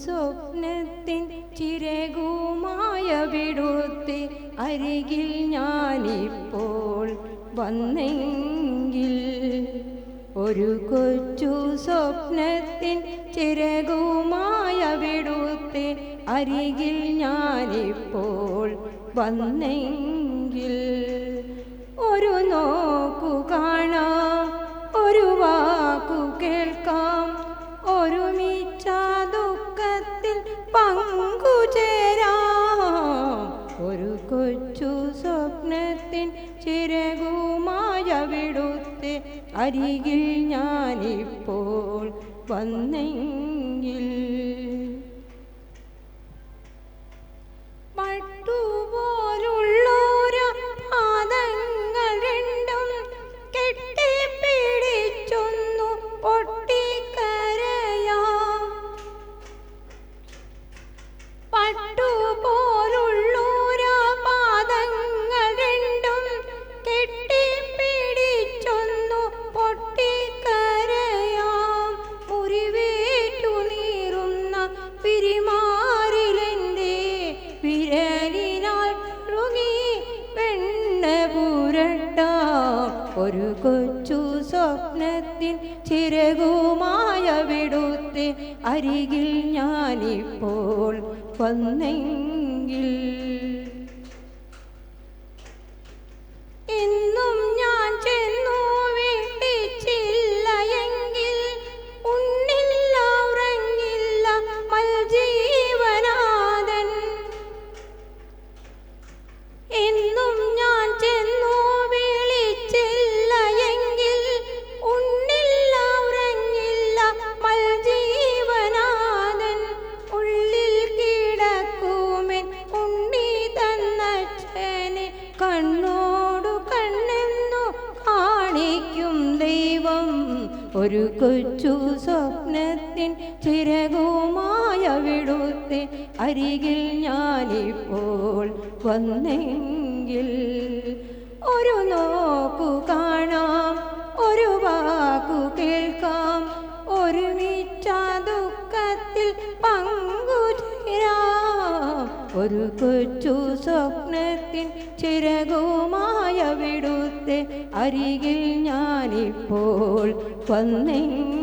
സ്വപ്നത്തിൻ ചിരകുമായ വിടുത്തെ അരികിൽ ഞാനിപ്പോൾ വന്നെങ്കിൽ ഒരു കൊച്ചു സ്വപ്നത്തിൻ ചിരകുമായ വിടുത്തെ അരികിൽ ഞാനിപ്പോൾ വന്നെങ്കിൽ ഒരു നോക്കു കാണാം, ഒരു വാക്കു കേൾക്കാം, ഒരുമിച്ച ദുഃഖത്തിൽ പങ്കുചേരാം. ഒരു കൊച്ചു സ്വപ്നത്തിൻ ചിരകുമായ വിടുത്തെ അരികിൽ ഞാനിപ്പോൾ വന്നെങ്കിൽ പട്ടുപോലുള്ളോര പാദങ്ങൾ രണ്ടും കെട്ടിപ്പിടിച്ചൊന്നു പൊട്ടിക്കരയാം. പട്ടുപോലുള്ളോര പാദങ്ങൾ രണ്ടും കെട്ടിപ്പിടിച്ചൊന്നു പൊട്ടിക്കരയാം. മുറിവേറ്റു നീറുന്ന പിരിമാറിലെൻ്റെ വിരലിനാൽ റുകി വെണ്ണ പുരട്ടാം. ഒരു കൊച്ചു സ്വപ്നത്തിൻ ചിരകുമായ വിടുത്തെ അരികിൽ ഞാനിപ്പോൾ വന്നെങ്കിൽ എന്നും ഞാൻ ചെന്നു വീട്ടിച്ചില്ല എങ്കിൽ ഉണ്ണില്ല ഉറങ്ങില്ല മൽജീവനാഥൻ. എന്നും ഞാൻ ചെന്നു വിളിച്ചില്ല എങ്കിൽ ഉണ്ണില്ല ഉറങ്ങില്ല മൽജീവനാഥൻ. ഉള്ളിൽ കിടക്കുമെൻ ഉണ്ണി തന്നച്ഛനെ കണ്ണോടു കണ്ണെന്നു കാണിക്കും ദൈവം. ഒരു കൊച്ചു സ്വപ്നത്തിൻ ചിരകുമായ വിടുത്തെ അരികിൽ ഞാനിപ്പോൾ വന്നെങ്കിൽ ഒരു നോക്കു കാണാം, ഒരു വാക്കു കേൾക്കാം, ഒരുമിച്ച ദുഃഖത്തിൽ പങ്കുചേരാം. ഒരു കൊച്ചു സ്വപ്നത്തിൻ ചിരകുമായ വിടുത്തെ അരികിൽ ഞാനിപ്പോൾ വന്നെങ്കിൽ